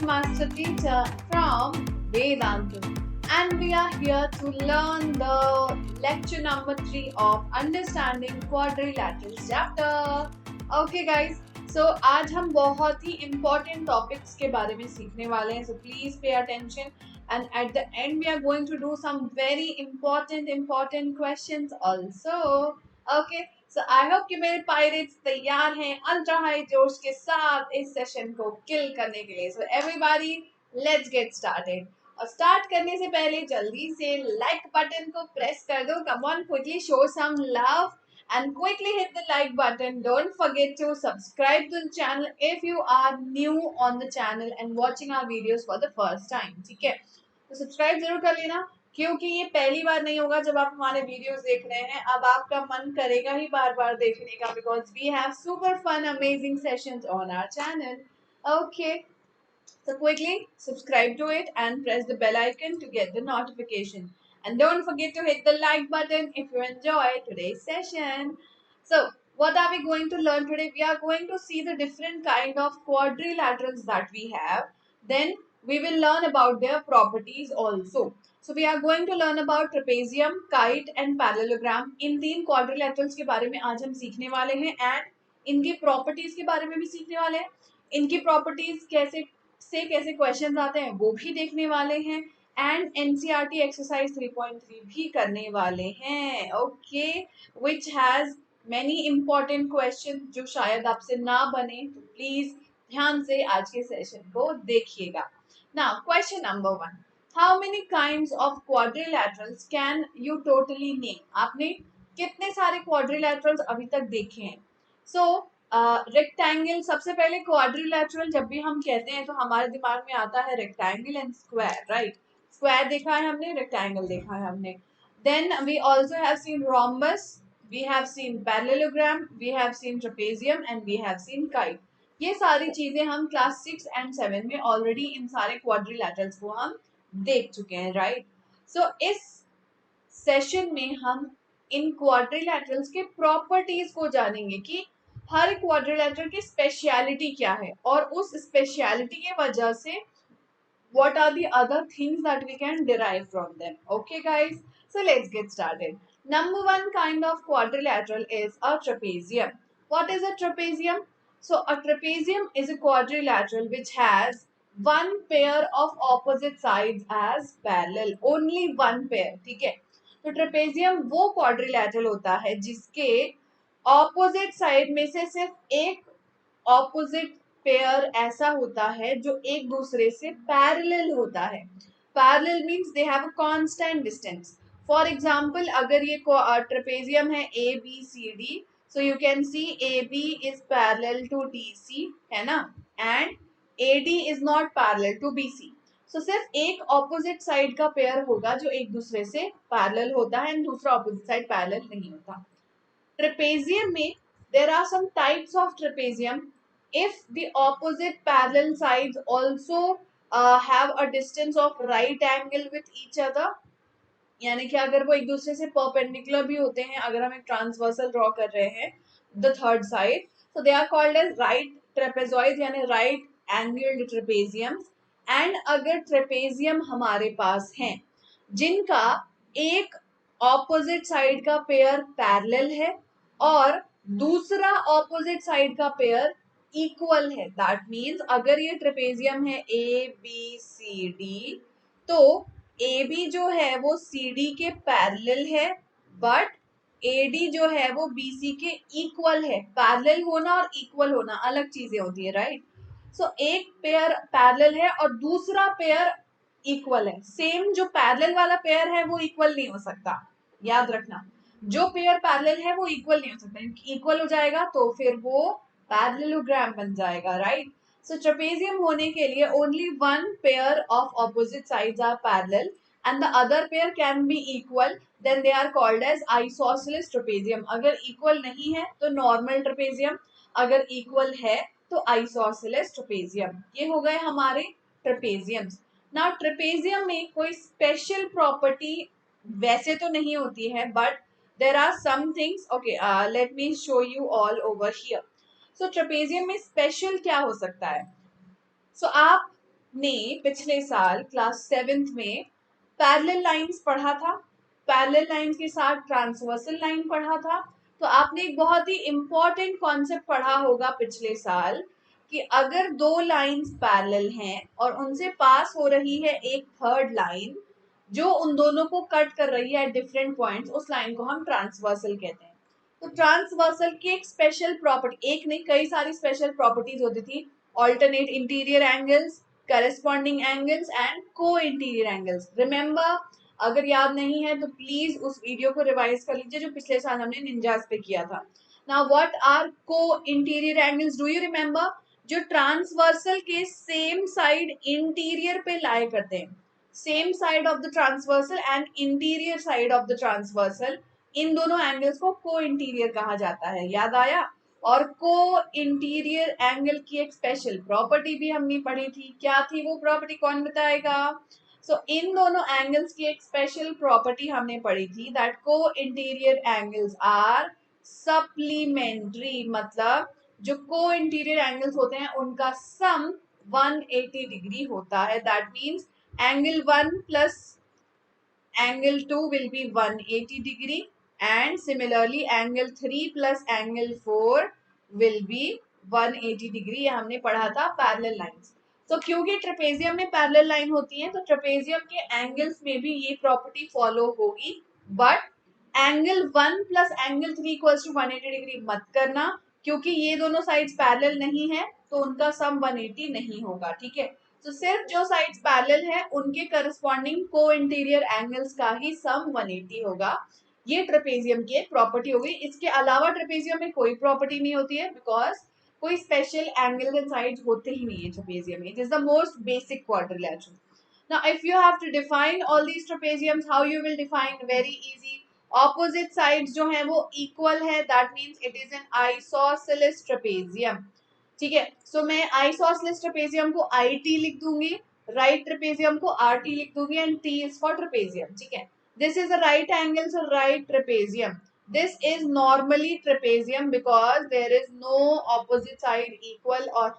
Master Teacher from Vedantu, and we are here to learn the lecture number 3 of Understanding Quadrilaterals chapter. Okay guys, so आज हम बहुत ही important topics के बारे में सीखने वाले हैं, so please pay attention, and at the end we are going to do some very important questions also. Okay, so I hope कि मेरे पायरेट्स तैयार हैं अल्ट्रा हाई जोश के साथ इस सेशन को किल करने के लिए. So everybody, let's get started. और स्टार्ट करने से पहले जल्दी से लाइक बटन को प्रेस कर दो. Come on, quickly show some love and quickly hit the like button. Don't forget to subscribe to the channel if you are new on the channel and watching our videos for the first time. ठीक है, तो subscribe जरूर कर लेना, क्योंकि ये पहली बार नहीं होगा जब आप हमारे वीडियोस देख रहे हैं. अब आपका मन करेगा ही बार बार देखने का, because we have super fun amazing sessions on our channel. Okay, so quickly subscribe to it and press the bell icon to get the notification. And don't forget to hit the like button if you enjoy today's session. So what are we going to learn today? We are going to see the different kind of quadrilaterals that we have. Then we will learn about their properties also. So we are going to learn about trapezium, kite and parallelogram. इन तीन quadrilaterals के बारे में आज हम सीखने वाले हैं, and इनके properties के बारे में भी सीखने वाले हैं. इनकी properties कैसे क्वेश्चन आते हैं वो भी देखने वाले हैं, एंड एनसीईआरटी एक्सरसाइज 3.3 भी करने वाले हैं. Okay, which has many important question जो शायद आपसे ना बने, तो प्लीज ध्यान से आज के सेशन को देखिएगा. Now question number 1, how many kinds of quadrilaterals can you totally name? आपने कितने सारे क्वाड्रिलैटरल्स अभी तक देखे हैं? सो रेक्टेंगल, सबसे पहले क्वाड्रिलैटरल जब भी हम कहते हैं तो हमारे दिमाग में आता है rectangle and square, right? Square देखा है हमने, रेक्टेंगल देखा है हमने. Then we also have seen rhombus, we have seen parallelogram, we have seen trapezium and we have seen kite. ये सारी चीजें हम क्लास 6 एंड 7 में ऑलरेडी इन सारे क्वाड्रिलैटरल्स को हम देख चुके हैं, राइट? सो इस सेशन में हम इन क्वाड्रिलैटरल्स के प्रॉपर्टीज को जानेंगे कि हर क्वाड्रिलेटरल की स्पेशलिटी क्या है, और उस स्पेशलिटी की वजह से what are the other things that we can derive from them. Okay guys, so let's get started. Number one kind of quadrilateral is a trapezium. What is a trapezium? So a trapezium is a quadrilateral which has one pair of opposite sides as parallel. Only one pair. ठीक है, तो trapezium वो quadrilateral होता है जिसके opposite side में से सिर्फ एक ऑपोजिट पेयर ऐसा होता है जो एक दूसरे से पैरेलल होता है. Parallel means they have a constant distance. For example, अगर ये ट्रेपेजियम है A B C D, so you can see A B is parallel to D C, है ना, and A D is not parallel to B C. So सिर्फ एक opposite side का pair होगा जो एक दूसरे से पैरेलल होता है, एंड दूसरा ऑपोजिट साइड पैरेलल नहीं होता. ट्रेपेजियम में there are some types of trapezium. If the opposite parallel sides also have a distance of right angle with each other, यानी कि अगर वो एक दूसरे से परपेंडिकुलर भी होते हैं, अगर हम एक ट्रांसवर्सल ड्रॉ कर रहे हैं the third side, so they are called as right trapezoids यानी right angled trapeziums. एंड अगर ट्रेपेजियम हमारे पास हैं जिनका एक ऑपोजिट साइड का पेयर पैरेलल है और दूसरा ऑपोजिट साइड का पेयर इक्वल है, दैट मींस अगर ये ट्रेपेजियम है ए बी सी डी, तो ए बी जो है वो सी डी के पैरेलल है, बट ए डी जो है वो बी सी के इक्वल है. पैरेलल होना और इक्वल होना अलग चीजें होती है, राइट? सो एक पेयर पैरेलल है और दूसरा पेयर इक्वल है. सेम जो पैरेलल वाला पेयर है वो इक्वल नहीं हो सकता, याद रखना. जो पेयर पैरेलल है वो इक्वल नहीं हो सकता. इक्वल हो जाएगा तो फिर वो पैरेललोग्राम बन जाएगा, राइट? सो ट्रेपेजियम होने के लिए only one pair of opposite sides are parallel and the other pair can be equal, then they are called as isosceles trapezium. अगर equal नहीं है तो normal trapezium, अगर equal है तो isosceles trapezium. ये हो गए हमारे trapeziums. Now trapezium में कोई special property वैसे तो नहीं होती है, but there are some things. Okay, let me show you all over here. So trapezium में special क्या हो सकता है? So आप ने पिछले साल क्लास 7th में पैरेलल लाइंस पढ़ा था, पैरेलल लाइंस के साथ ट्रांसवर्सल लाइन पढ़ा था। तो आपने एक बहुत ही इंपॉर्टेंट कॉन्सेप्ट पढ़ा होगा पिछले साल कि अगर दो लाइंस पैरेलल हैं और उनसे पास हो रही है एक थर्ड लाइन जो उन दोनों को कट कर रही है एट डिफरेंट पॉइंट्स, उस लाइन को हम ट्रांसवर्सल कहते हैं। तो ट्रांसवर्सल की एक स्पेशल प्रॉपर्टी, एक नहीं कई सारी स्पेशल प्रॉपर्टीज होती थी। Alternate interior angles, corresponding angles and co interior angles. Remember, अगर याद नहीं है तो प्लीज उस वीडियो को रिवाइज कर लीजिए जो पिछले साल हमने निंजास पे किया था। Now what are co interior angles, do you remember? जो ट्रांसवर्सल के सेम साइड इंटीरियर पे लाई करते हैं, same side of the transversal and interior side of the transversal, इन दोनों एंगल्स को को इंटीरियर कहा जाता है। याद आया? और को इंटीरियर एंगल की एक स्पेशल प्रॉपर्टी भी हमने पढ़ी थी। क्या थी वो प्रॉपर्टी, कौन बताएगा? सो इन दोनों एंगल्स की एक स्पेशल प्रॉपर्टी हमने पढ़ी थी, दैट को इंटीरियर एंगल्स आर सप्लीमेंट्री। मतलब जो को इंटीरियर एंगल्स होते हैं उनका सम 180 डिग्री होता है। That means angle 1 plus angle 2 will be 180 degree, and similarly angle 3 plus angle 4 will be 180 degree। ये हमने पढ़ा था पैरेलल लाइंस। तो क्योंकि ट्रेपेजियम में पैरेलल लाइन होती है तो ट्रेपेजियम के एंगल्स में भी ये प्रॉपर्टी फॉलो होगी। But angle 1 plus angle 3 equals to 180 degree मत करना, क्योंकि ये दोनों साइड्स पैरेलल नहीं है तो उनका सम 180 नहीं होगा। ठीक है, तो सिर्फ जो साइड्स पैरेलल है उनके करस्पॉन्डिंग को इंटीरियर एंगल्स का ही सम 180 होगा। ये ट्रेपेजियम की एक प्रॉपर्टी हो गई। इसके अलावा ट्रेपेजियम में कोई प्रॉपर्टी नहीं होती है, बिकॉज कोई स्पेशल एंगल एंड साइड्स होते ही नहीं है ट्रेपेजियम में। It is the most basic quadrilateral. Now, if you have to define all these trapeziums, how you will define? Very easy. Opposite sides जो है वो equal है, that means it is an isosceles trapezium. ठीक है, सो मैं isosceles trapezium को IT लिख दूंगी, right trapezium को RT लिख दूंगी, and T is for trapezium. ठीक है, this is a right angle, so right trapezium. This is normally trapezium because there is no opposite side equal or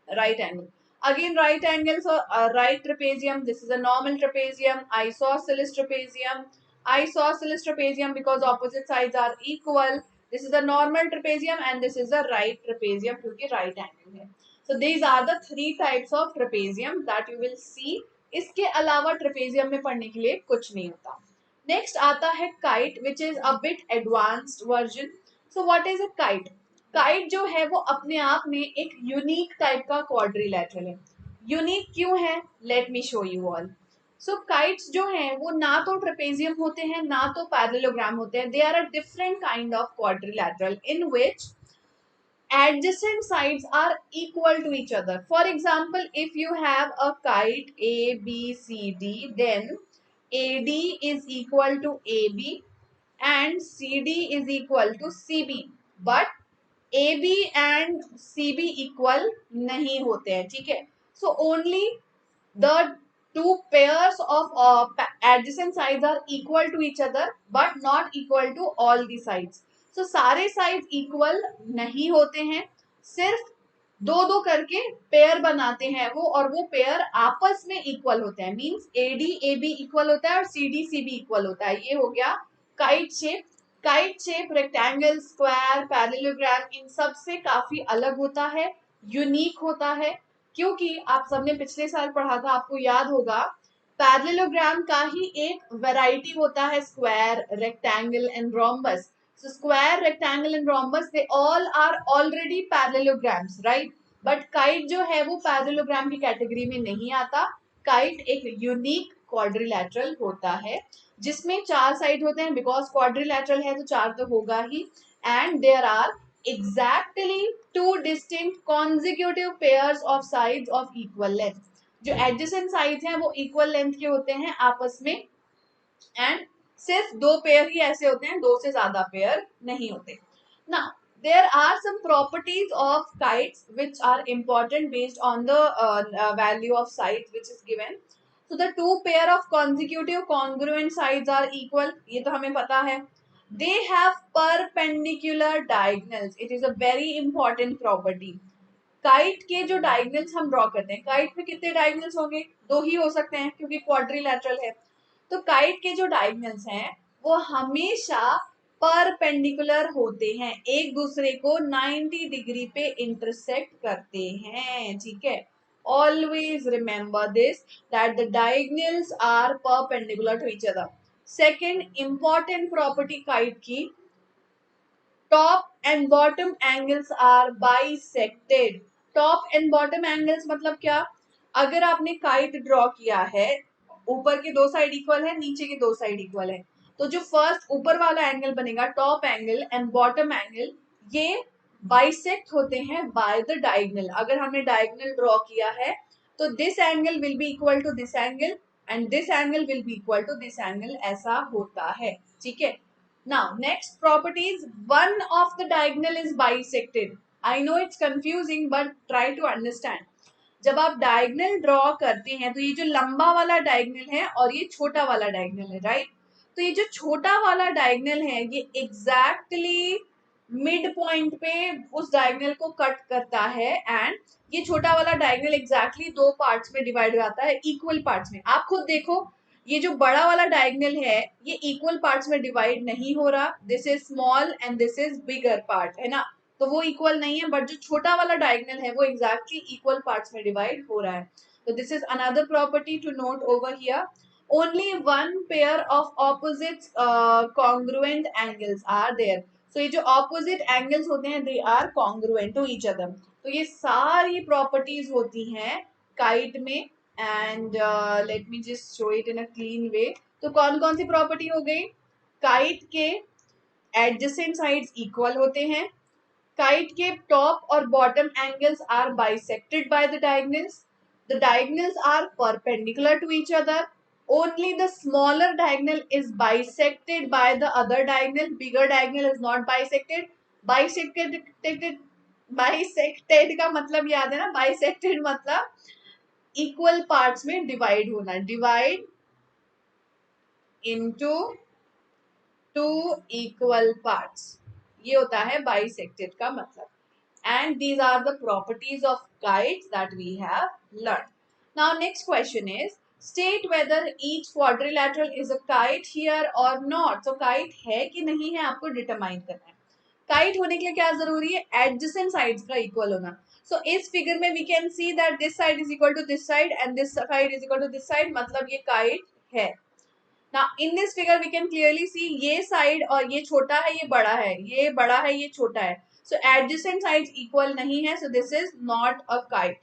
right angle. Again, right angle, so right trapezium, this is a normal trapezium. Isosceles trapezium, isosceles trapezium because opposite sides are equal. This is a normal trapezium and this is a right trapezium क्योंकि right angle है. So these are the three types of trapezium that you will see. इसके अलावा trapezium में पढ़ने के लिए कुछ नहीं होता. Next आता है kite, which is a bit advanced version. So what is a kite? Kite जो है वो अपने आप में एक यूनिक टाइप का क्वाड्रिलेटरल है। यूनिक क्यों है? Let me show you all. So kites जो हैं वो ना तो ट्रेपेजियम होते हैं ना तो पैरेललोग्राम होते हैं। They are a different kind of quadrilateral in which adjacent sides are equal to each other. For example, if you have a kite A, B, C, D, then AD is equal to AB and CD is equal to CB. But AB and CB equal नहीं होते हैं। ठीक है, so only the two pairs of adjacent sides are equal to each other but not equal to all the sides. So सारे sides equal नहीं होते हैं, सिर्फ दो दो करके पेयर बनाते हैं वो, और वो पेयर आपस में इक्वल होते हैं। मींस AD AB इक्वल होता है और CD CB इक्वल होता है। ये हो गया kite shape. Kite shape rectangle, square, parallelogram इन सब से काफी अलग होता है, यूनिक होता है, क्योंकि आप सबने पिछले साल पढ़ा था, आपको याद होगा पैरेललोग्राम का ही एक वैरायटी होता है square, rectangle and rhombus. So square, rectangle and rhombus, they all are already parallelograms, right? But kite जो है वो parallelogram की कैटेगरी में नहीं आता। Kite एक यूनिक क्वाड्रिलेटरल होता है जिसमें चार साइड होते हैं, बिकॉज क्वाड्रिलेटरल है तो चार तो होगा ही, and there are exactly two distinct consecutive pairs of sides of equal length. जो adjacent sides हैं वो equal length के होते हैं आपस में, एंड सिर्फ दो पेयर ही ऐसे होते हैं, दो से ज्यादा पेयर नहीं होते ना। There are some properties of kites which are important based on the value of sides which is given. So the two pair of consecutive congruent sides are equal, ये तो हमें पता है. They have perpendicular diagonals. It is a very important property. Kite के जो diagonals हम draw करते हैं, काइट में कितने डायगोनल्स होंगे? दो ही हो सकते हैं क्योंकि क्वाड्रिलैटरल है। तो काइट के जो डायगोनल्स हैं वो हमेशा परपेंडिकुलर होते हैं, एक दूसरे को 90 डिग्री पे इंटरसेक्ट करते हैं, ठीक है। Always remember this that the diagonals are perpendicular to each other. Second important property kite की, top and bottom angles are bisected. Top and bottom angles मतलब क्या? अगर आपने काइट ड्रॉ किया है, ऊपर के दो साइड इक्वल है, नीचे के दो साइड इक्वल है, तो जो फर्स्ट ऊपर वाला एंगल बनेगा top angle and bottom angle, ये बाइसेक्ट होते हैं बाय द डायगोनल। अगर हमने डायगोनल ड्रॉ किया है तो this angle will be equal to this angle and this angle will be equal to this angle, ऐसा होता है, ठीक है। Now, next property is one of the diagonal is bisected. I know it's confusing, but try to understand. जब आप diagonal draw करते हैं तो ये जो लंबा वाला डायगोनल है और ये छोटा वाला डायगोनल है, राइट? तो ये जो छोटा वाला डायगोनल है ये एग्जैक्टली मिड पॉइंट पे उस डायगोनल को कट करता है, एंड ये छोटा वाला डायगोनल एग्जैक्टली दो पार्ट्स में डिवाइड हो जाता है, इक्वल पार्ट्स में। आप खुद देखो, ये जो बड़ा वाला डायगोनल है ये इक्वल पार्ट्स में डिवाइड नहीं हो रहा, this is small and this is bigger part, है ना, तो वो इक्वल नहीं है। बट जो छोटा वाला डायगोनल है वो एग्जैक्टली इक्वल पार्ट्स में डिवाइड हो रहा है। तो this is another property to note over here. Only one pair of opposite congruent angles are there. So ये जो ऑपोजिट एंगल्स होते हैं they are congruent to each other. तो ये सारी प्रॉपर्टीज होती हैं काइट में, and let me just show it in a clean way. तो कौन कौन सी प्रॉपर्टी हो गई? काइट के एडजेसेंट साइड्स इक्वल होते हैं, काइट के टॉप और bottom angles are bisected by the diagonals, the diagonals are perpendicular to each other, only the smaller diagonal is bisected by the other diagonal, bigger diagonal is not bisected। bisected का मतलब याद है ना, bisected मतलब equal parts में divide होना, divide into two equal parts, ये होता है बाइसेक्टेड का मतलब। And these are the properties of kites that we have learned. Now next question is, state whether each quadrilateral is a kite here or not। So kite है कि नहीं है आपको डिटरमाइन करना है। काइट होने के लिए क्या जरूरी है? एडजेसेंट साइड्स का इक्वल होना। सो इस फिगर में we can see that this side is equal to this side and this side is equal to this side, मतलब ये काइट है। Now in this figure we can clearly see ये side और ये छोटा है, ये बड़ा है, ये बड़ा है, ये छोटा है। So adjacent sides equal नहीं है, so this is not a kite.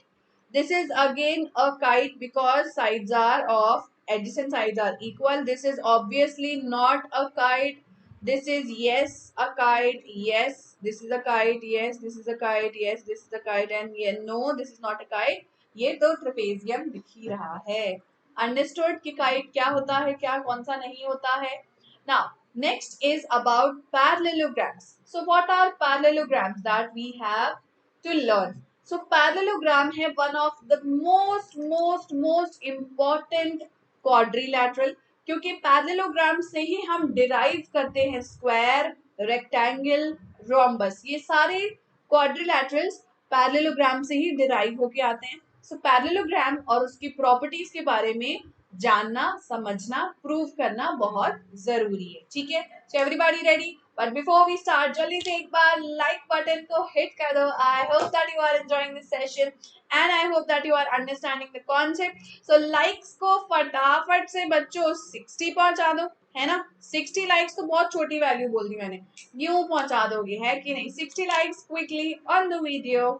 This is again a kite because sides are of adjacent sides are equal. This is obviously not a kite. This is yes a kite, yes this is a kite, yes this is a kite, yes this is a kite, and yeah, no this is not a kite। ये तो trapezium दिख ही रहा है। Understood कि kite क्या होता है, क्या कौन सा नहीं होता है। Now next is about parallelograms. So what are parallelograms that we have to learn. So parallelogram है one of the most most most important quadrilateral, क्योंकि पैरेललोग्राम से ही हम डिराइव करते हैं स्क्वायर, रेक्टेंगल, रोम्बस, ये सारे क्वाड्रिलैटरल्स पैरेललोग्राम से ही डिराइव होके आते हैं। सो पैरेललोग्राम और उसकी प्रॉपर्टीज के बारे में जानना, समझना, प्रूव करना बहुत जरूरी है, ठीक है। So everybody ready? But before we start जल्दी से एक बार लाइक बटन को हिट कर दो। I hope that you are enjoying this session and I hope that you are understanding the concept. So likes को फटाफट से बच्चों 60 पहुंचा दो, है ना। 60 लाइक्स तो बहुत छोटी वैल्यू बोल दी मैंने, न्यू पहुंचा दोगे, है कि नहीं? 60 likes quickly on the video.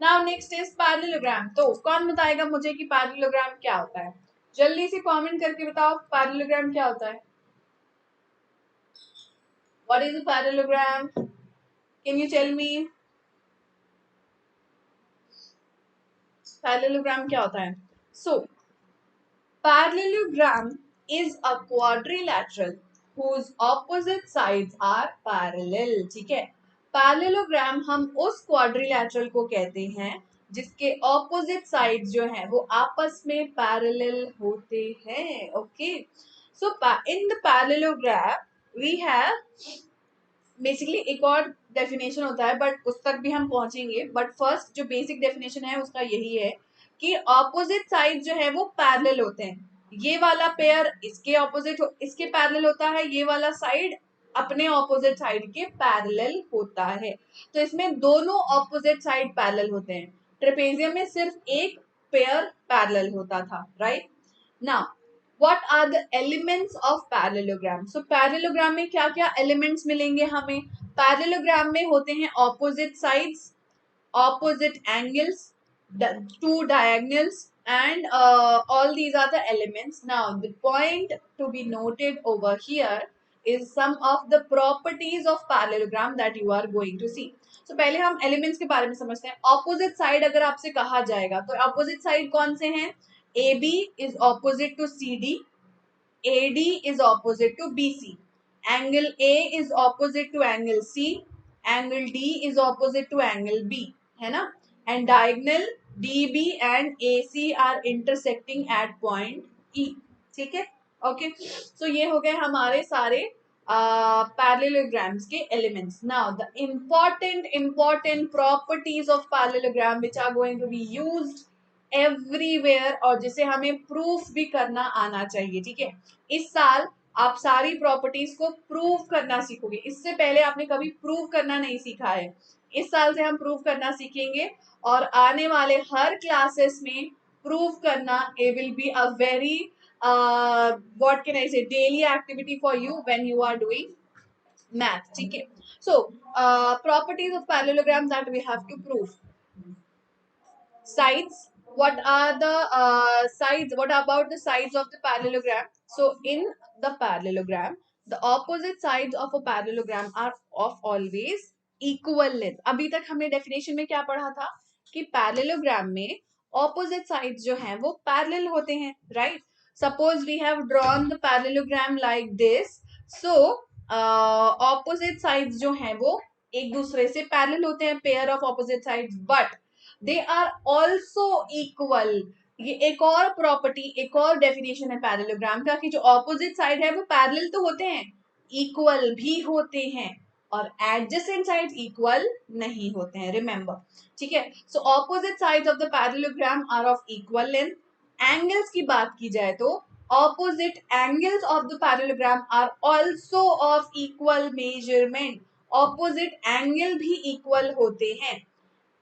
Now next is parallelogram. तो कौन बताएगा मुझे कि पैरेललोग्राम क्या होता है? जल्दी से कमेंट करके बताओ पैरेललोग्राम क्या होता है। What is a parallelogram? Can you tell me parallelogram क्या होता है? So parallelogram is a quadrilateral whose opposite sides are parallel, ठीक है। पैरेललोग्राम हम उस क्वाड्रिलैटरल को कहते हैं जिसके ऑपोजिट साइड्स जो हैं वो आपस में पैरेलल होते हैं, okay. So in the parallelogram we have basically एक और डेफिनेशन होता है, बट उस तक भी हम पहुंचेंगे। बट फर्स्ट जो बेसिक डेफिनेशन है उसका यही है कि ऑपोजिट साइड जो है वो पैरेलल होते हैं। ये वाला पेयर इसके ऑपोजिट इसके पैरेलल होता है, ये वाला साइड अपने ऑपोजिट साइड के पैरेलल होता है। तो इसमें दोनों ऑपोजिट साइड पैरेलल होते हैं। ट्रेपेजियम में सिर्फ एक पेयर पैरेलल होता था, right. Now what are the elements of parallelogram? So parallelogram में क्या क्या elements मिलेंगे हमें? parallelogram में होते हैं opposite sides, opposite angles, two diagonals, and all these are the elements. Now the point to be noted over here is some of the properties of parallelogram that you are going to see. So पहले हम elements के बारे में समझते हैं। opposite side अगर आपसे कहा जाएगा तो opposite side कौन से हैं? AB is opposite to CD, AD is opposite to BC, angle A is opposite to angle C, angle D is opposite to angle B, है ना। and diagonal DB and AC are intersecting at point E, ठीक है। Okay, सो ये हो गए हमारे सारे parallelograms के elements. Now the important properties of parallelogram which are going to be used everywhere और जिसे हमें प्रूफ भी करना आना चाहिए, ठीक है। इस साल आप सारी प्रॉपर्टीज को प्रूव करना सीखोगे। इससे पहले आपने कभी प्रूव करना नहीं सीखा है। इस साल से हम प्रूव करना सीखेंगे और आने वाले हर क्लासेस में प्रूव करना it will be a very what can I say daily activity for you when you are doing math, ठीक है। So properties of parallelogram that we have to prove. Sides, what are the sides, what about the sides of the parallelogram? So in the parallelogram the opposite sides of a parallelogram are of always equal length. अभी तक हमने definition में क्या पढ़ा था कि parallelogram में opposite sides जो हैं वो पैरेलल होते हैं, right. Suppose we have drawn the parallelogram like this, so opposite sides जो हैं वो एक दूसरे से पैरेलल होते हैं, pair of opposite sides, but they are also equal. ये एक और प्रॉपर्टी, एक और डेफिनेशन है पैरेललोग्राम का कि जो ऑपोजिट साइड है वो पैरेलल तो होते हैं, इक्वल भी होते हैं, और एडजेसेंट साइड इक्वल नहीं होते हैं, रिमेंबर, ठीक है। So opposite sides of the parallelogram are of equal length. Angles की बात की जाए तो opposite angles of the parallelogram are also of equal measurement. Opposite angle भी इक्वल होते हैं।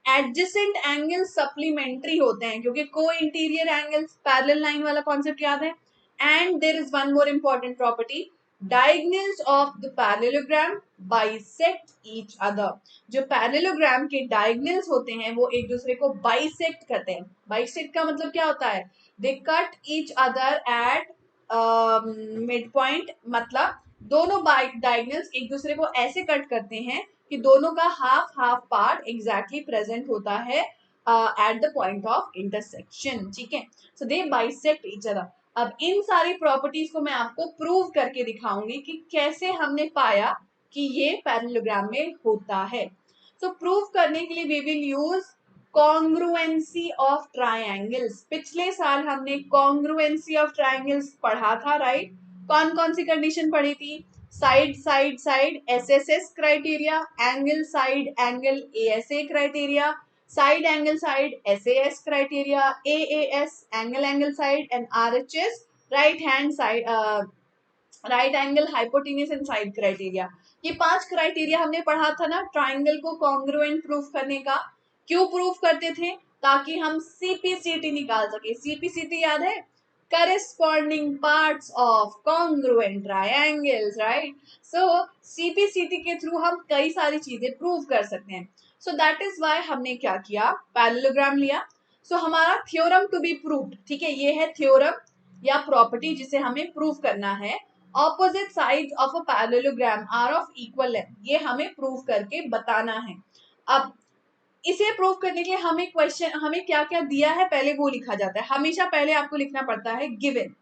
एडजेसेंट एंगल सप्लीमेंट्री होते हैं क्योंकि co interior angles, parallel line वाला कॉन्सेप्ट याद है। And there is one more important property, diagonals of the parallelogram bisect each other. जो पैरेललोग्राम के डायगोनल्स होते हैं वो एक दूसरे को बाइसेक्ट करते हैं। बाइसेक्ट का मतलब क्या होता है? They cut each other at mid point, मतलब दोनों डायगोनल्स एक दूसरे को ऐसे कट करते हैं कि दोनों का half half part exactly present होता है at the point of intersection, ठीक है। सो दे बाइसेक्ट ईच अदर। अब इन सारी प्रॉपर्टीज को मैं आपको प्रूव करके दिखाऊंगी कि कैसे हमने पाया कि ये पैरेललोग्राम में होता है। सो प्रूव करने के लिए we will use congruency of triangles. पिछले साल हमने कॉन्ग्रुएंसी ऑफ ट्राइंगल्स पढ़ा था, राइट। कौन कौन सी कंडीशन पढ़ी थी? Side side side SSS criteria, angle side angle ASA criteria, side angle side SAS criteria, AAS angle angle side, and RHS right hand side right angle hypotenuse and side criteria. ये 5 criteria हमने पढ़ा था ना triangle को congruent proof करने का। क्यों proof करते थे? ताकि हम सीपीसीटी निकाल सके। सीपीसीटी याद है? corresponding parts of congruent triangles, right? So CPCT के थ्रू हम कई सारी चीजें प्रूव कर सकते हैं। So that is why हमने क्या किया, पैरेललोग्राम लिया। So हमारा थ्योरम टू बी प्रूव्ड, ठीक है, ये है थ्योरम या प्रॉपर्टी जिसे हमें प्रूव करना है। Opposite sides of a parallelogram are of equal length, ये हमें प्रूव करके बताना है। अब इसे प्रूव करने के लिए हमें क्वेश्चन, हमें क्या क्या दिया है पहले वो लिखा जाता है। हमेशा पहले आपको लिखना पड़ता है given.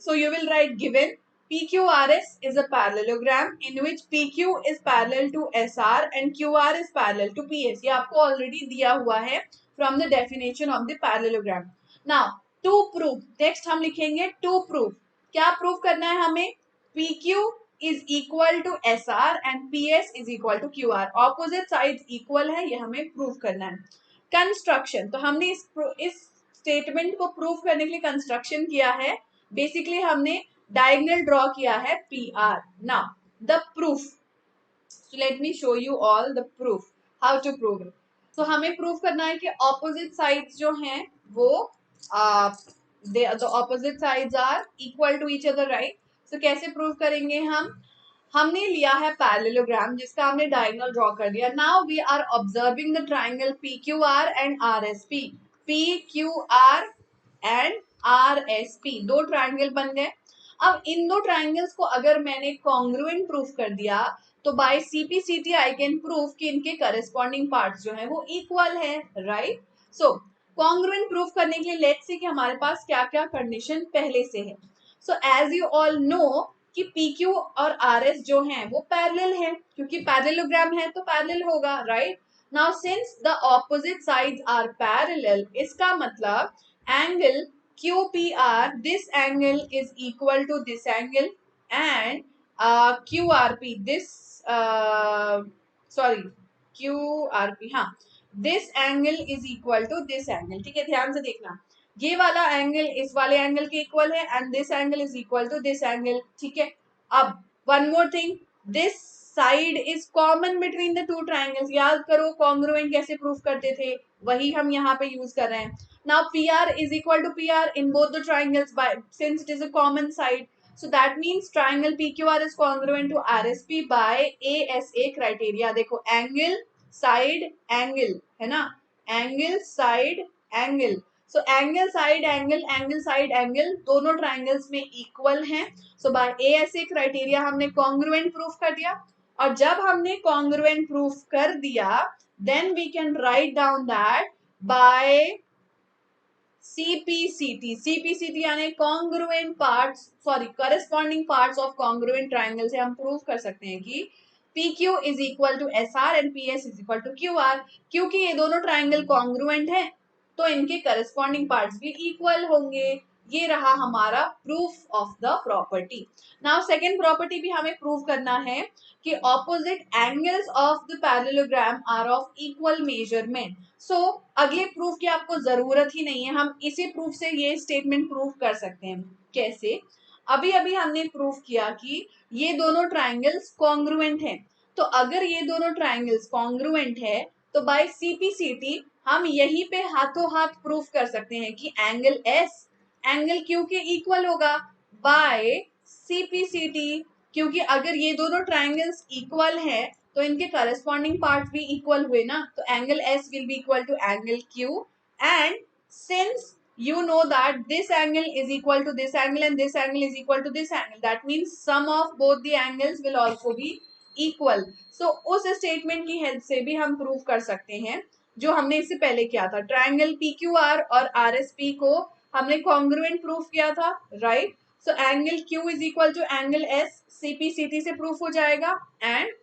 So you will write given PQRS is a parallelogram in which PQ is parallel to SR and QR is parallel to PS। ये आपको ऑलरेडी दिया हुआ है from the definition of the parallelogram। Now to prove, next हम लिखेंगे to prove। क्या prove करना है हमें? PQ is equal to S R and P S is equal to Q R. Opposite side equal है, ये हमें प्रूव करना है। कंस्ट्रक्शन, तो हमने इस स्टेटमेंट को प्रूव करने के लिए कंस्ट्रक्शन किया है। बेसिकली हमने डायगोनल ड्रॉ किया है P R. Now the proof, so let me show you all the proof how to prove it। तो हमें प्रूव करना है कि ऑपोजिट साइड्स जो हैं वो the opposite sides are equal to each other, right? So कैसे प्रूव करेंगे हम? हमने लिया है पैरेललोग्राम जिसका हमने डायगोनल ड्रॉ कर दिया। Now we are observing the triangle P Q R and R S P. P Q R and R S P, दो ट्राइंगल बन गए। अब इन दो ट्राइंगल्स को अगर मैंने कॉन्ग्रुएंट प्रूफ कर दिया तो by CPCT I can prove कि इनके करस्पॉन्डिंग पार्ट्स जो है वो इक्वल है, राइट? सो कॉन्ग्रुएंट प्रूफ करने के लिए लेट्स से कि हमारे पास क्या क्या कंडीशन पहले से है। So as you all know कि PQ और RS जो हैं वो पैरेलल है, क्योंकि पैरेललोग्राम है तो पैरेलल होगा, right? Now since the opposite sides are parallel, इसका मतलब angle QPR, this angle is equal to this angle, and QRP, this sorry QRP, हाँ, this angle is equal to this angle। ठीक है, ध्यान से देखना, ये वाला एंगल इस वाले एंगल के इक्वल है and this angle is equal to this angle. ठीक है, अब one more thing, this side is common between the two triangles. याद करो कॉन्ग्रुएंट कैसे प्रूफ करते थे, वही हम यहाँ पे यूज कर रहे हैं। Now PR is equal to PR in both the triangles by since it is a common side, so that means triangle PQR is congruent to RSP by ASA criteria। देखो एंगल साइड एंगल है ना, angle side angle, so angle side angle, angle side angle दोनों triangles में equal हैं। So by ASA criteria हमने congruent proof कर दिया, और जब हमने कॉन्ग्रुएंट प्रूफ कर दिया then we can write down that by CPCT। CPCT यानी congruent parts, sorry corresponding parts of congruent triangle से हम प्रूव कर सकते हैं कि PQ is equal to SR and PS is equal to QR। क्योंकि ये दोनों ट्राइंगल कॉन्ग्रुएंट हैं तो इनके करस्पॉन्डिंग पार्ट्स भी इक्वल होंगे। ये रहा हमारा proof of the property. Now second property भी हमें प्रूव करना है कि opposite angles of the parallelogram are of equal measurement. So अगले प्रूफ की आपको जरूरत ही नहीं है, हम इसी प्रूफ से ये स्टेटमेंट प्रूव कर सकते हैं। कैसे? अभी अभी हमने प्रूफ किया कि ये दोनों ट्राइंगल्स कॉन्ग्रुएंट हैं, तो अगर ये दोनों ट्राइंगल्स कॉन्ग्रुएंट है तो बाय CPCT हम यहीं पे हाथों हाथ प्रूफ कर सकते हैं कि एंगल S एंगल Q के इक्वल होगा बाय CPCT। क्योंकि अगर ये दोनों ट्राइंगल्स इक्वल है तो इनके करस्पॉन्डिंग पार्ट भी इक्वल हुए ना, तो angle S will be equal to angle Q, and since you know that this angle is equal to this angle and this angle is equal to this angle, that means sum of both the angles will also be equal। so उस statement की help से भी हम prove कर सकते हैं जो हमने इससे पहले किया था। ट्राइंगल PQR और RSP को हमने कॉन्ग्रुएंट प्रूफ किया था, right? So angle Q is equal to angle S CPCT से प्रूफ हो जाएगा, एंड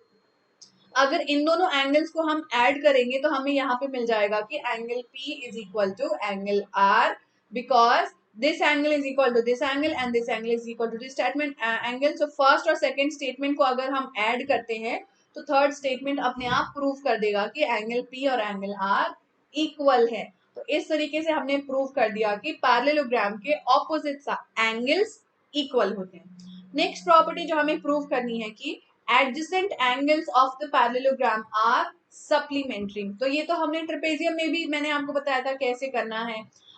अगर इन दोनों एंगल्स को हम ऐड करेंगे तो हमें यहाँ पे मिल जाएगा कि angle P is equal to angle R, because this angle is equal to this angle and this angle is equal to this statement angle. So first और सेकंड स्टेटमेंट को अगर हम ऐड करते हैं तो थर्ड स्टेटमेंट अपने आप prove कर देगा कि एंगल P और एंगल R इक्वल है। तो इस तरीके से हमने प्रूव कर दिया कि पैरेललोग्राम के ऑपोजिट एंगल्स इक्वल होते हैं। नेक्स्ट प्रॉपर्टी जो हमें प्रूव करनी है कि adjacent angles of the parallelogram are supplementary। तो ये तो हमने ट्रेपेजियम में भी मैंने आपको बताया था कैसे करना है।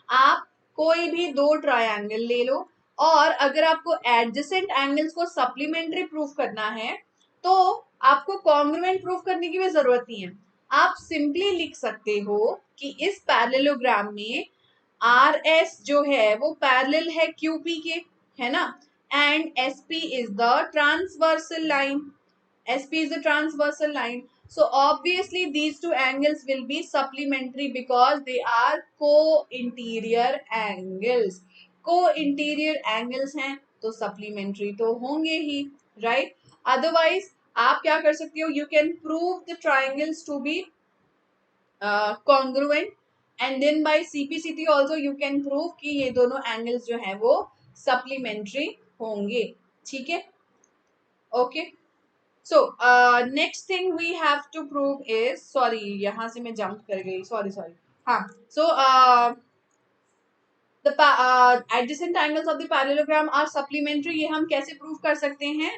आप कोई भी दो ट्रायंगल ले लो और अगर आपको एडजेसेंट एंगल्स को सप्लीमेंट्री प्रूफ करना है तो आपको कॉन्ग्रुएंट प्रूफ करने की भी जरूरत नहीं है। आप सिंपली लिख सकते हो कि इस पैरेललोग्राम में RS जो है वो पैरेलल है QP के, है ना, and SP is the transversal line। SP is the transversal line. So obviously these two angles will be supplementary because they are co-interior angles। Co-interior angles हैं तो supplementary तो होंगे ही, right? Otherwise आप क्या कर सकते हो, you can prove the triangles to be congruent and then by CPCT also you can prove कि ये दोनों angles जो हैं वो supplementary होंगे। ठीक है, okay, so next thing we have to prove is, sorry यहाँ से मैं जंप कर गई, सॉरी सॉरी, हाँ, सो the adjacent angles of the parallelogram are supplementary, ये हम कैसे प्रूव कर सकते हैं?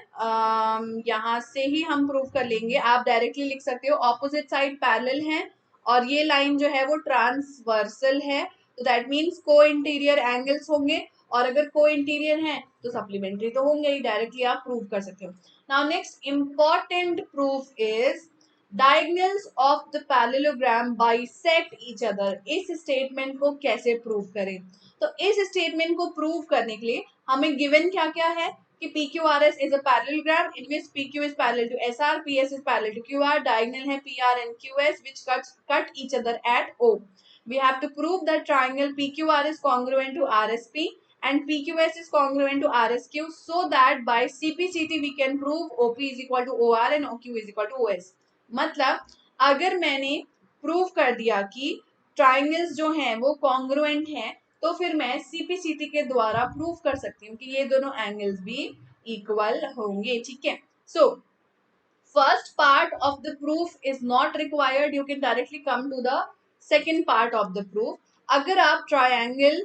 यहाँ से ही हम प्रूव कर लेंगे। आप डायरेक्टली लिख सकते हो ऑपोजिट साइड पैरेलल है और ये लाइन जो है वो ट्रांसवर्सल है, तो दैट मीन्स को इंटीरियर एंगल्स होंगे, और अगर को इंटीरियर है तो सप्लीमेंट्री तो होंगे ही, डायरेक्टली आप प्रूव कर सकते हो। Now next important proof is diagonals of the parallelogram bisect each other. इस स्टेटमेंट को कैसे प्रूव करें? तो इस स्टेटमेंट को प्रूव करने के लिए हमें गिवन क्या क्या है कि PQRS is a parallelogram in which PQ is parallel to SR, PS is parallel to QR, diagonal है PR and QS which cut each other at O. We have to prove that triangle PQR is congruent to RSP and PQS is congruent to RSQ, so that by CPCT we can prove OP is equal to OR and OQ is equal to OS. मतलब अगर मैंने prove कर दिया कि triangles जो हैं वो congruent हैं, तो फिर मैं सीपीसीटी के द्वारा प्रूव कर सकती हूँ कि ये दोनों एंगल्स भी इक्वल होंगे। ठीक है, so first part of the proof is not required, you can directly come to the second part of the proof. अगर आप ट्राइंगल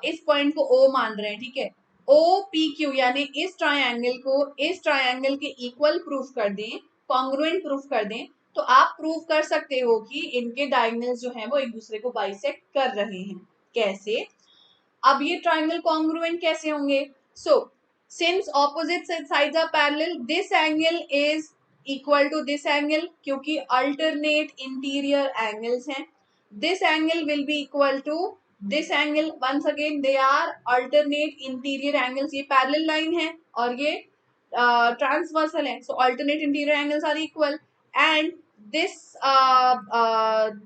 इस पॉइंट को ओ मान रहे हैं, ठीक है, ओ पी क्यू यानी इस ट्राइंगल को इस ट्राइंगल के इक्वल प्रूफ कर दें, कॉन्ग्रुएंट प्रूफ कर दें, तो आप प्रूव कर सकते हो कि इनके डायगोनल्स जो हैं वो एक दूसरे को बाइसेक्ट कर रहे हैं। कैसे? अब ये ट्राइंगल कॉन्ग्रुएंट कैसे होंगे? So since opposite sides are parallel, this angle is equal to this angle, क्योंकि अल्टरनेट इंटीरियर एंगल्स हैं। This angle will be equal to this angle, once again they are alternate interior angles. ये parallel line है और ये transversal है, so alternate interior angles are equal, and this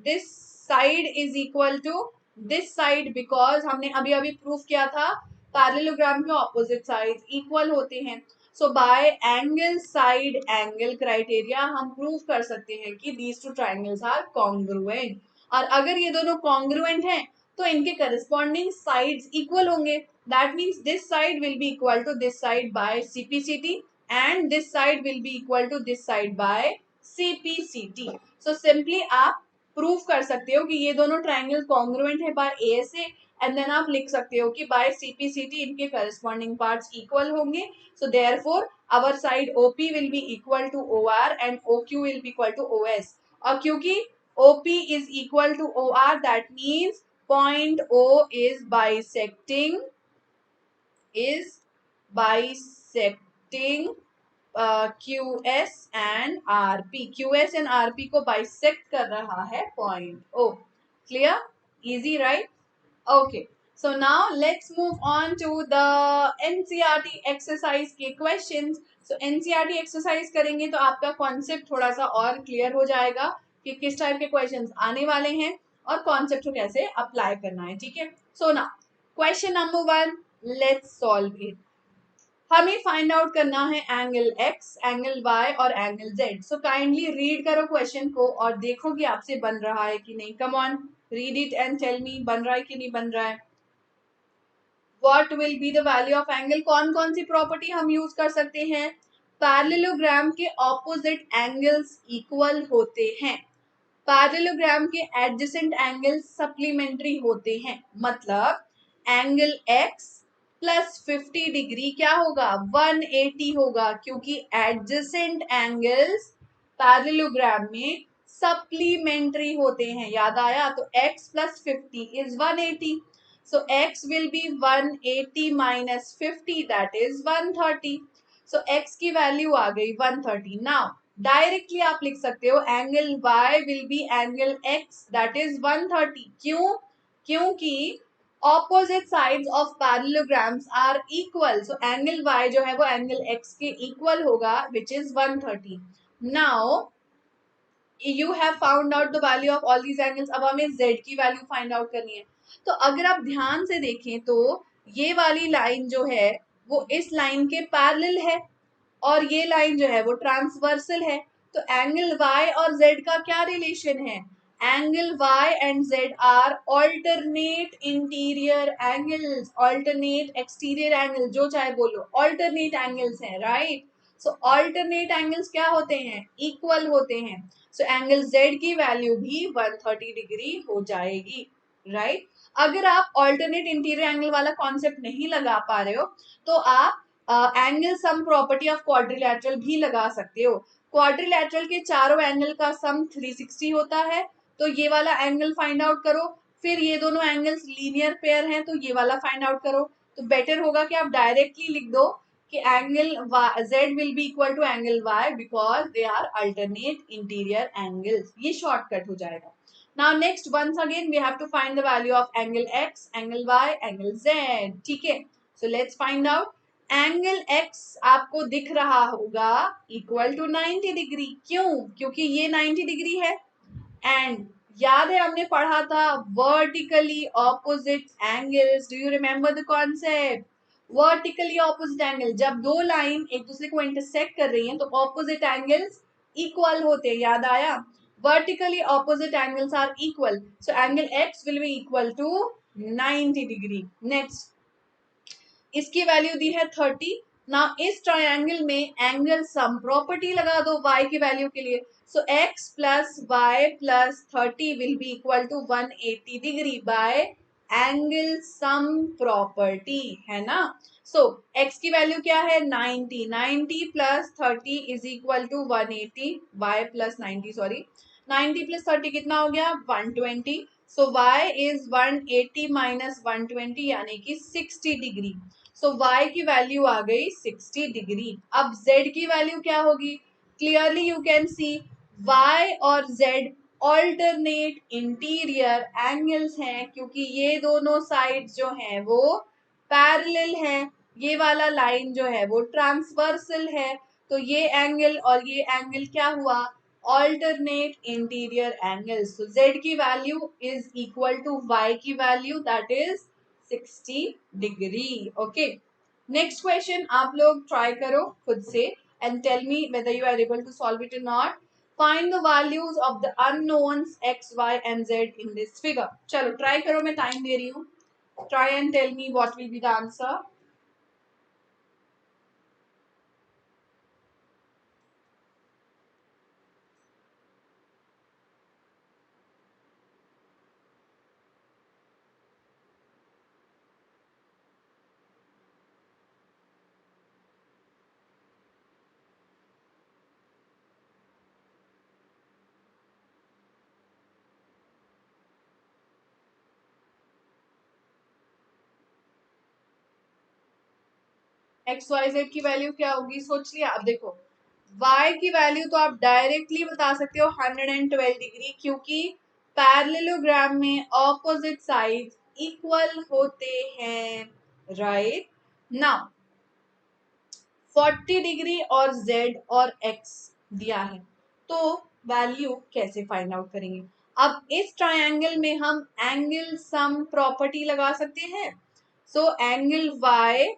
this side is equal to this side, because हमने अभी अभी proof किया था पैरेललोग्राम के ऑपोजिट साइड इक्वल होते हैं। So by angle side angle criteria हम प्रूव कर सकते हैं कि these two triangles are congruent, और अगर ये दोनों कॉन्ग्रुएंट हैं तो इनके करस्पॉन्डिंग साइड्स इक्वल होंगे। That means this side will be equal to this side by CPCT and this side will be equal to this side by CPCT। So simply आप prove कर सकते हो कि ये दोनों ट्राइंगल कॉन्ग्रुएंट है bye ASA, and then आप लिख सकते हो कि बाय CPCT इनके करस्पॉन्डिंग पार्ट्स इक्वल होंगे। So therefore our side OP will be equal to OR and OQ will be equal to OS। और क्योंकि OP is equal to OR, that means point O is bisecting QS and RP, QS and RP को bisect कर रहा है point O। Clear? Easy, right? Okay, so now let's move on to the NCERT exercise के questions. सो NCERT exercise करेंगे तो आपका concept थोड़ा सा और क्लियर हो जाएगा कि किस टाइप के क्वेश्चंस आने वाले हैं और कॉन्सेप्ट को कैसे अप्लाई करना है। ठीक है, so now question number 1, let's solve it. हमें फाइंड आउट करना है एंगल X, एंगल Y और angle Z। So kindly read करो क्वेश्चन को और देखो कि आपसे बन रहा है कि नहीं। Come on, read it and tell me बन रहा है कि नहीं बन रहा है। What will be the value of angle? कौन कौन सी प्रॉपर्टी हम यूज कर सकते हैं? पैरेललोग्राम के ऑपोजिट एंगल्स इक्वल होते हैं, पैरेललोग्राम के एडजेसेंट एंगल सप्लीमेंट्री होते हैं, मतलब एंगल X प्लस 50 डिग्री क्या होगा? 180 होगा, क्योंकि एडजेसेंट एंगल्स पैरेललोग्राम में सप्लीमेंट्री होते हैं। याद आया? तो x plus 50 is 180, so x will be 180 minus 50, that is 130. so x की वैल्यू आ गई 130। नाउ डायरेक्टली आप लिख सकते हो angle y will be angle x, that is 130। क्यों? क्योंकि opposite sides of parallelograms are equal, so angle y जो है वो एंगल x के इक्वल होगा, which is 130। Now you have found out the value of all these angles, अब हमें z की वैल्यू फाइंड आउट करनी है। तो अगर आप ध्यान से देखें तो ये वाली लाइन जो है वो इस लाइन के पैरेलल है और ये लाइन जो है वो ट्रांसवर्सल है, तो एंगल y और z का क्या रिलेशन है? Angle y and z are alternate interior angles, alternate exterior angle, जो चाहे बोलो, ऑल्टरनेट एंगल्स हैं, राइट? सो ऑल्टरनेट एंगल्स क्या होते हैं, इक्वल होते हैं। सो एंगल Z की वैल्यू भी 130 डिग्री हो जाएगी, राइट। अगर आप ऑल्टरनेट इंटीरियर एंगल वाला कॉन्सेप्ट नहीं लगा पा रहे हो तो आप angle sum property of quadrilateral भी लगा सकते हो। क्वाड्रिलैटरल के चारों एंगल का सम 360 होता है, तो ये वाला एंगल फाइंड आउट करो। फिर ये दोनों एंगल्स लीनियर पेयर हैं तो ये वाला फाइंड आउट करो। तो बेटर होगा कि आप डायरेक्टली लिख दो कि angle Z will be equal to angle Y because they are alternate interior angles। ये शॉर्टकट हो जाएगा। Now next once again we have to find the value of angle X, angle Y, angle Z। ठीक है, so let's find out। Angle X आपको दिख रहा होगा equal to 90 degree. क्यों? क्योंकि ये 90 डिग्री है। एंड याद है हमने पढ़ा था vertically opposite angles. Do you remember the concept? Vertically opposite angle, जब दो लाइन एक दूसरे को इंटरसेक्ट कर रही हैं तो ऑपोजिट एंगल्स इक्वल होते हैं, याद आया? Vertically opposite angles are equal, so angle x will be equal to 90 degree. Next, इसकी वैल्यू दी है 30। ना इस ट्रायंगल में एंगल सम प्रॉपर्टी लगा दो y की वैल्यू के लिए। So x plus y plus 30 will be equal to 180 degree by angle sum property, है ना। सो x की वैल्यू क्या है 90, 90 plus 30 is equal to 180, y plus 90 sorry 90 plus 30 कितना हो गया 120। सो y इज 180 माइनस 120 यानी कि 60 डिग्री। सो y की वैल्यू आ गई 60 डिग्री। अब z की वैल्यू क्या होगी? Clearly you can C y और z ऑल्टरनेट इंटीरियर एंगल्स हैं, क्योंकि ये दोनों साइड जो हैं वो पैरेलल हैं। ये वाला लाइन जो है वो ट्रांसवर्सल है, तो ये एंगल और ये एंगल क्या हुआ? Alternate interior angles. तो z की value is equal to y की value, that is 60 degree. Okay, next question आप लोग ट्राई करो खुद से and tell me whether you are able to solve it और not. Find the values of the unknowns x, y and z in this figure. चलो try करो, मैं time दे रही हूँ। Try and tell me what will be the answer. X y z की value क्या होगी सोच लिया? अब देखो y की वैल्यू तो आप डायरेक्टली बता सकते हो 112 डिग्री, क्योंकि पैरेललोग्राम में ऑपोजिट साइड इक्वल होते हैं, राइट। नाउ 40 डिग्री और z और x दिया है, तो वैल्यू कैसे फाइंड आउट करेंगे? अब इस ट्रायंगल में हम एंगल सम प्रॉपर्टी लगा सकते हैं। So angle y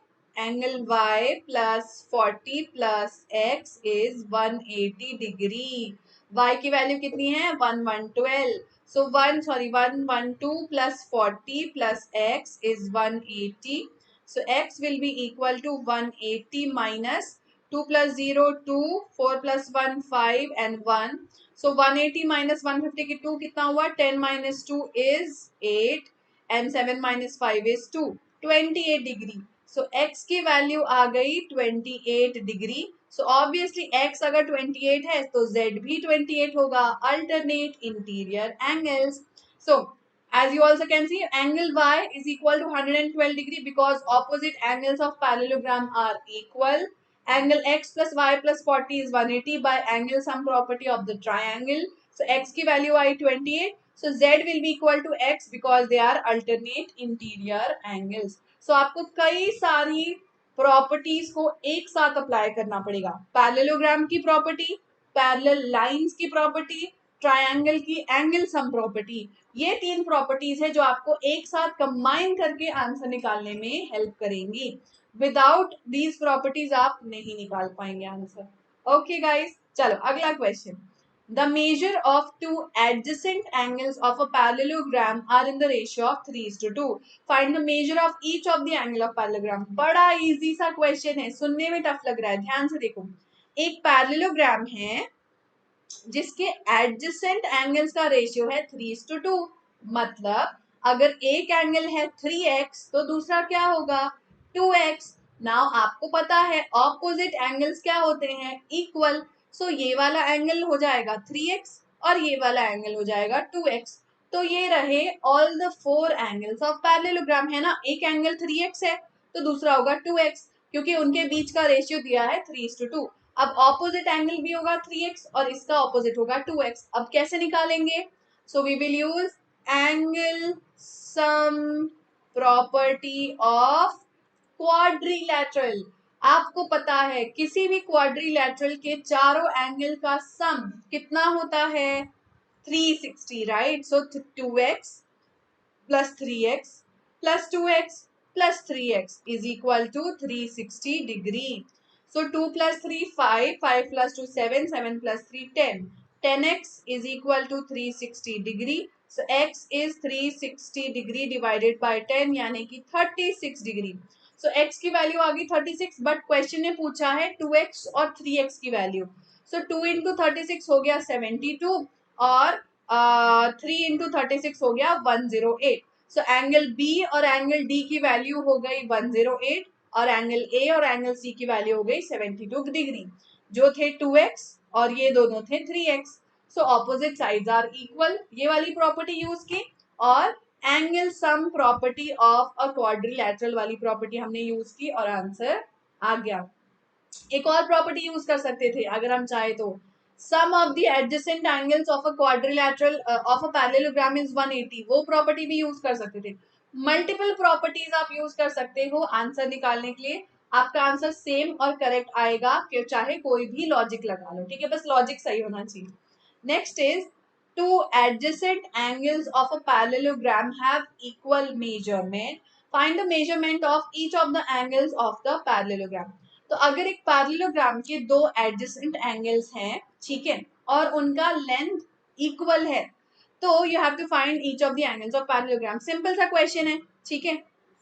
plus 40 plus x is 180 degree. y की वैल्यू कितनी है 1112, सो 112 plus 40 plus x is 180। So x will be equal to 180 minus 2 plus 0 2, 4 plus 1 5 and 1. So 180 minus 150 की 2 कितना हुआ? 10 minus 2 is 8 and 7 minus 5 is 2, 28 degree. So x की value आ गई 28 degree. So obviously x अगर 28 है तो z भी 28 होगा। Alternate interior angles. So as you also can see, angle y is equal to 112 degree because opposite angles of parallelogram are equal. Angle x plus y plus 40 is 180 by angle sum property of the triangle. So x की value I 28. So z will be equal to x because they are alternate interior angles. So आपको कई सारी properties को एक साथ apply करना पड़ेगा। Parallelogram की प्रॉपर्टी, पैरेलल लाइंस की प्रॉपर्टी, ट्रायंगल की एंगल सम प्रॉपर्टी, ये तीन प्रॉपर्टीज है जो आपको एक साथ कंबाइन करके आंसर निकालने में हेल्प करेंगी। विदाउट दीज प्रॉपर्टीज आप नहीं निकाल पाएंगे आंसर। ओके गाइस, चलो अगला question. The measure of two adjacent angles of a parallelogram are in the ratio of 3:2. Find the measure of each of the angle of parallelogram. बड़ा easy सा question है, सुनने में टफ लग रहा है, ध्यान से देखो। एक पैरेललोग्राम है जिसके एडजेसेंट एंगल्स का रेशियो है 3:2। मतलब अगर एक एंगल है 3x तो दूसरा क्या होगा 2x। नाउ आपको पता है ऑपोजिट एंगल्स क्या होते हैं इक्वल। सो ये वाला एंगल हो जाएगा 3x और ये वाला एंगल हो जाएगा 2x। तो ये रहे all the 4 angles of parallelogram. है ना, एक एंगल 3x है तो दूसरा होगा 2x क्योंकि उनके बीच का रेशियो दिया है 3:2। अब ऑपोजिट एंगल भी होगा 3x और इसका ऑपोजिट होगा 2x। अब कैसे निकालेंगे? So we will use angle sum property of quadrilateral. आपको पता है किसी भी क्वाड्रिलैटरल के चारों एंगल का सम कितना होता है 360, right. So 2x plus 3x plus 2x plus 3x is equal to 360 degree. So 2 plus 3 5, 5 plus 2 7, 7 plus 3 10. 10x is equal to 360 degree. So x is 360 degree divided by 10 यानी कि 36 डिग्री। So x की value आ गई 36 but question ने पूछा है 2x और 3x की वैल्यू। So 2 into 36 हो गया 72 और 3 into 36 हो गया 108। सो एंगल बी और एंगल डी की वैल्यू हो गई 108 और एंगल ए और एंगल सी की वैल्यू हो गई 72 डिग्री। जो थे 2x और ये दोनों थे 3x। So opposite sides are equal, ये वाली प्रॉपर्टी यूज की। और angle sum property of a quadrilateral वाली प्रॉपर्टी हमने यूज की और आंसर आ गया। एक और प्रॉपर्टी यूज कर सकते थे अगर हम चाहे तो, sum of the adjacent angles of a quadrilateral of a parallelogram is 180, वो प्रॉपर्टी भी यूज कर सकते थे। मल्टीपल प्रॉपर्टीज आप यूज कर सकते हो आंसर निकालने के लिए। आपका आंसर सेम और करेक्ट आएगा कि चाहे कोई भी लॉजिक लगा लो, ठीक है, बस लॉजिक सही होना चाहिए। Next is two adjacent angles of a parallelogram have equal measurement. Find the measurement of each of the angles of the parallelogram. तो अगर एक पैरेललोग्राम के दो एडजेसेंट एंगल्स हैं, ठीक है, और उनका लेंथ इक्वल है तो you have to find each of the angles of parallelogram. Simple सा क्वेश्चन है, ठीक है।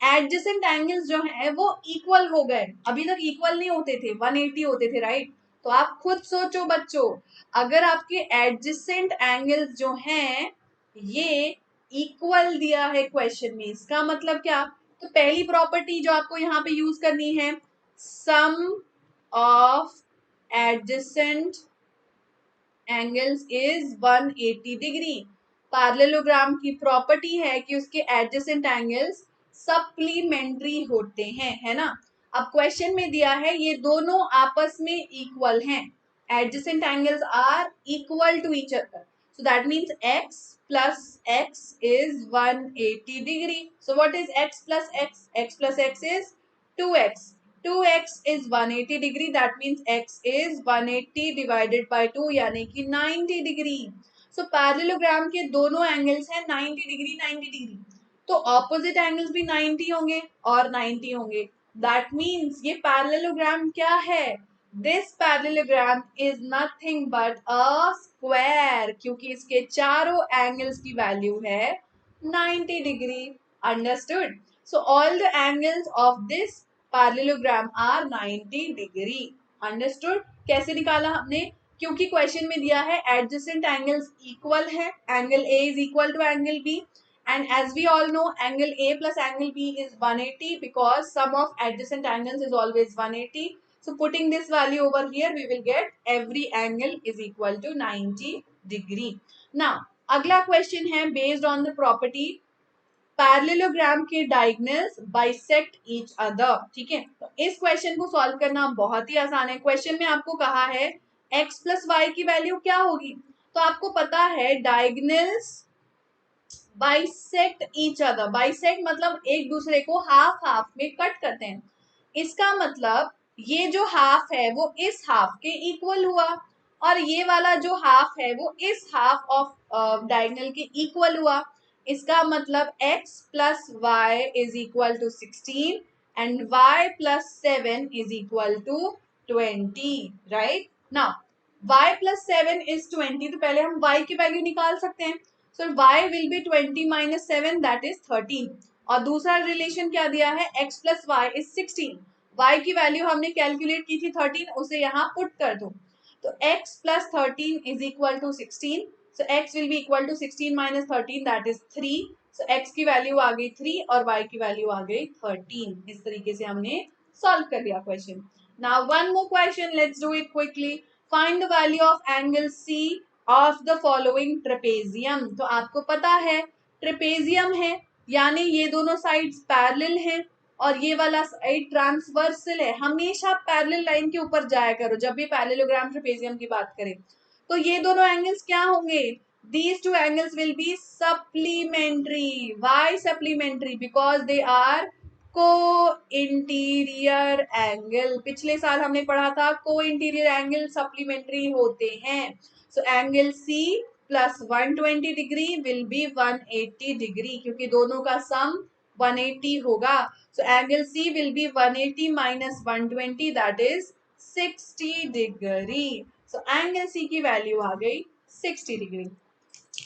एडजेसेंट एंगल्स जो है वो इक्वल हो गए, अभी तक इक्वल नहीं होते थे, 180 होते थे, राइट। तो आप खुद सोचो बच्चों, अगर आपके एडजेसेंट एंगल्स जो हैं ये इक्वल दिया है क्वेश्चन में, इसका मतलब क्या? तो पहली प्रॉपर्टी जो आपको यहाँ पे यूज करनी है, sum of adjacent angles is 180 degree. Parallelogram की प्रॉपर्टी है कि उसके एडजेसेंट एंगल्स सप्लीमेंट्री होते हैं, है ना। अब क्वेश्चन में दिया है ये दोनों आपस में इक्वल हैं, adjacent angles are equal to each other, so that means x plus x is 180 degree. So what is x plus x? X plus x is 2x. 2x is 180 degree, that means x is 180 divided by 2 यानी कि 90 degree. सो parallelogram के दोनों angles हैं 90 degree 90 degree, तो opposite angles भी 90 होंगे और 90 होंगे। दैट मीन्स ये पैरेललोग्राम क्या है? This parallelogram is nothing but a square, क्योंकि इसके चारों एंगल्स की वैल्यू है 90 degree. Understood? So all the angles of this parallelogram are 90 degree. Understood? कैसे निकाला हमने? क्योंकि क्वेश्चन में दिया है एडजेसेंट एंगल्स इक्वल है, angle A is equal to angle B, and as we all know angle A plus angle B is 180 because sum of adjacent angles is always 180. So putting this value over here we will get every angle is equal to 90 degree. Now अगला question है based on the property parallelogram के diagonals bisect each other, ठीक है। तो इस question को solve करना बहुत ही आसान है। क्वेश्चन में आपको कहा है x प्लस वाई की वैल्यू क्या होगी, तो आपको पता है diagonals bisect each other, bisect मतलब एक दूसरे को हाफ हाफ में कट करते हैं। इसका मतलब ये जो हाफ है वो इस हाफ के इक्वल हुआ और ये वाला जो हाफ है वो इस हाफ ऑफ डायगोनल के इक्वल हुआ। इसका मतलब x plus y is equal to 16 and y plus 7 is equal to 20, right. Now y plus 7 is 20, तो पहले हम y की वैल्यू निकाल सकते हैं। So y will be 20 minus 7 that is 13। और दूसरा रिलेशन क्या दिया है, x plus y is 16, y की वैल्यू हमने कैलकुलेट की थी 13, उसे यहाँ पुट कर दो। तो x plus 13 is equal to 16. So x will be equal to 16 minus 13, that is 3. So x की वैल्यू आ गई 3 और y की वैल्यू आ गई 13. इस तरीके से हमने सॉल्व कर लिया question. Now one more question, let's do it quickly. Find the value of angle C of the following trapezium. तो आपको पता है ट्रेपेजियम है, यानी ये दोनों साइड्स पैरेलल हैं और ये वाला साइड ट्रांसवर्सल है। हमेशा पैरेलल लाइन के ऊपर जाया करो जब भी पैरेललोग्राम ट्रेपेजियम की बात करें। तो ये दोनों एंगल्स क्या होंगे? These two angles will be supplementary. Why supplementary? Because they are co-interior angle. पिछले साल हमने पढ़ा था co-interior angle supplementary होते हैं। So angle C plus 120 degree will be 180 degree, क्योंकि दोनों का सम 180 होगा। So angle C will be 180 minus 120, that is 60 degree. So angle C की वैल्यू आ गई 60 degree.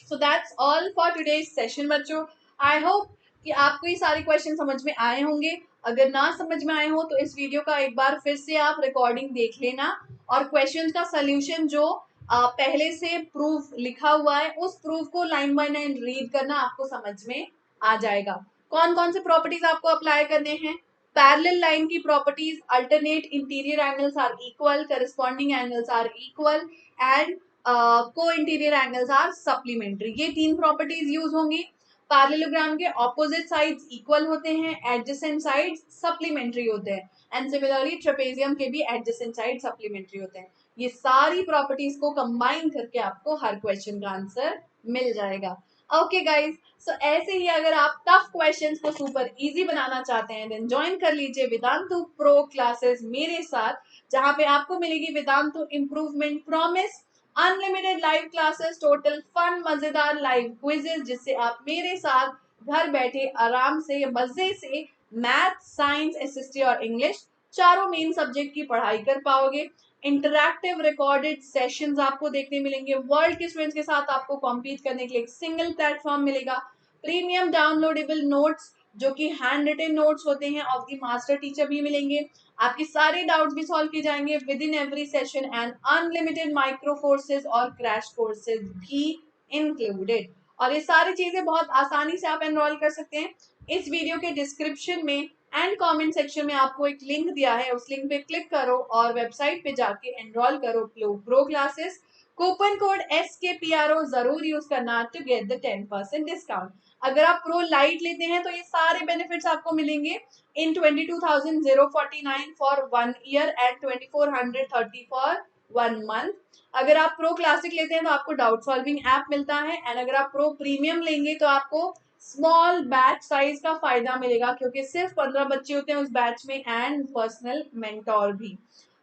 So that's all for today's session बच्चों। I hope कि आपको ये सारे क्वेश्चन समझ में आए होंगे। अगर ना समझ में आए हो तो इस वीडियो का एक बार फिर से आप रिकॉर्डिंग देख लेना और क्वेश्चन का सोल्यूशन जो पहले से प्रूफ लिखा हुआ है उस प्रूफ को लाइन बाय लाइन रीड करना, आपको समझ में आ जाएगा। कौन कौन से प्रॉपर्टीज आपको अप्लाई करने हैं? पैरेलल लाइन की properties, alternate interior angles are equal, corresponding angles are equal and co interior angles are supplementary. ये तीन प्रॉपर्टीज यूज होंगी। पैरेललोग्राम के ऑपोजिट साइड्स इक्वल होते हैं, एडजेसेंट साइड्स सप्लीमेंट्री होते हैं एंड सिमिलरली ट्रेपेजियम के भी एडजेसेंट साइड सप्लीमेंट्री होते हैं। ये सारी प्रॉपर्टीज को कंबाइन करके आपको हर क्वेश्चन का आंसर मिल जाएगा। ओके गाइज, सो ऐसे ही अगर आप टफ क्वेश्चंस को सुपर इजी बनाना चाहते हैं देन ज्वाइन कर लीजिए वेदांतु प्रो क्लासेस मेरे साथ, जहां पे आपको मिलेगी Vedantu improvement promise, unlimited live classes, total fun मजेदार लाइव क्विजेस, जिससे आप मेरे साथ घर बैठे आराम से मजे से मैथ, साइंस, एसएसटी और इंग्लिश चारों मेन सब्जेक्ट की पढ़ाई कर पाओगे। इंटरैक्टिव रिकॉर्डेड सेशंस आपको देखने मिलेंगे। वर्ल्ड के स्टूडेंट्स के साथ आपको कॉम्पीट करने के लिए एक सिंगल प्लेटफॉर्म मिलेगा। प्रीमियम डाउनलोडेबल नोट्स जो कि हैंड रिटन नोट्स होते हैं ऑफ द मास्टर टीचर भी मिलेंगे। आपके सारे डाउट्स भी सॉल्व किए जाएंगे with in every session and unlimited micro courses और क्रैश कोर्सेज भी इंक्लूडेड। और ये सारी चीजें बहुत आसानी से आप एनरोल कर सकते हैं। इस वीडियो के डिस्क्रिप्शन में एंड कमेंट सेक्शन में आपको एक लिंक दिया है, उस लिंक पे क्लिक करो और वेबसाइट पे जाके एनरोल करो pro classes. Coupon code SKPRO जरूर यूज करना टू गेट द 10% डिस्काउंट। अगर आप प्रो लाइट लेते हैं तो ये सारे बेनिफिट्स आपको मिलेंगे इन 22,049 for 1 year and 2430 for 1 month. अगर आप प्रो क्लासिक लेते हैं तो आपको डाउट सॉल्विंग ऐप मिलता है एंड अगर आप प्रो प्रीमियम लेंगे तो आपको स्मॉल बैच साइज का फायदा मिलेगा, क्योंकि सिर्फ 15 बच्चे होते हैं उस बैच में एंड पर्सनल मेंटोर भी।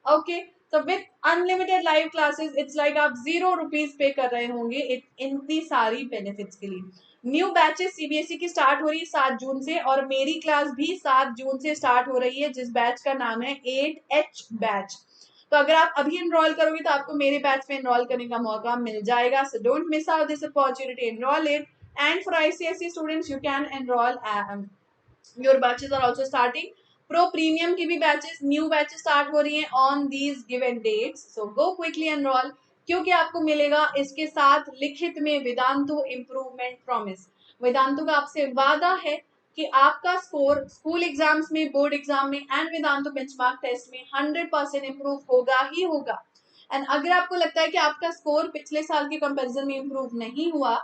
ओके, तो with unlimited live classes it's like आप 0 रुपीज पे कर रहे होंगे इतनी सारी बेनिफिट्स के लिए। न्यू बैचेस सीबीएसई की स्टार्ट हो रही है 7 जून से और मेरी क्लास भी 7 जून से स्टार्ट हो रही है, जिस बैच का नाम है 8H बैच। तो अगर आप अभी एनरोल करोगे तो आपको मेरे बैच में एनरोल करने का मौका मिल जाएगा। So don't miss out this opportunity, enrol it. And for ICSE students, you can enroll. Your batches are also starting. Pro Premium की भी batches, new batches start हो रही हैं on these given dates. So go quickly enroll, क्योंकि आपको मिलेगा इसके साथ लिखित में वेदांतु इम्प्रूवमेंट प्रॉमिस। वेदांतु का आपसे वादा है कि आपका स्कोर स्कूल एग्जाम्स में, बोर्ड एग्जाम में एंड वेदांतु बेंचमार्क टेस्ट में 100% इम्प्रूव होगा ही होगा। एंड अगर आपको लगता है कि आपका स्कोर पिछले साल के कंपैरिजन में इम्प्रूव नहीं हुआ,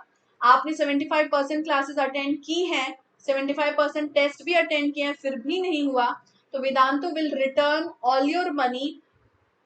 आपने 75% क्लासेस अटेंड की हैं, 75% टेस्ट भी अटेंड किए हैं, फिर भी नहीं हुआ, तो Vedantu will return all your money,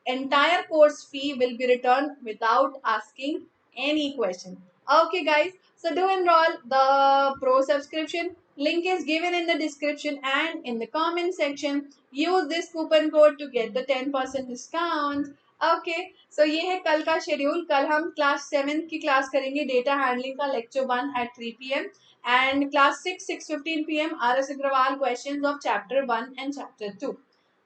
entire course fee will be returned without asking any question. Okay guys, so do enroll. The pro subscription link is given in the description and in the comment section. Use this coupon code to get the 10% discount. Okay, सो ये है कल का schedule. कल हम class 7 की class करेंगे, data handling का lecture 1 at 3 PM and class 6:15 PM RS Agarwal questions of chapter 1 and chapter 2.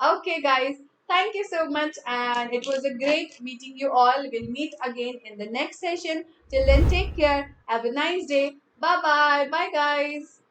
Okay guys, thank you so much and it was a great meeting you all. We'll meet again in the next session. Till then, take care. Have a nice day. Bye bye. Bye guys.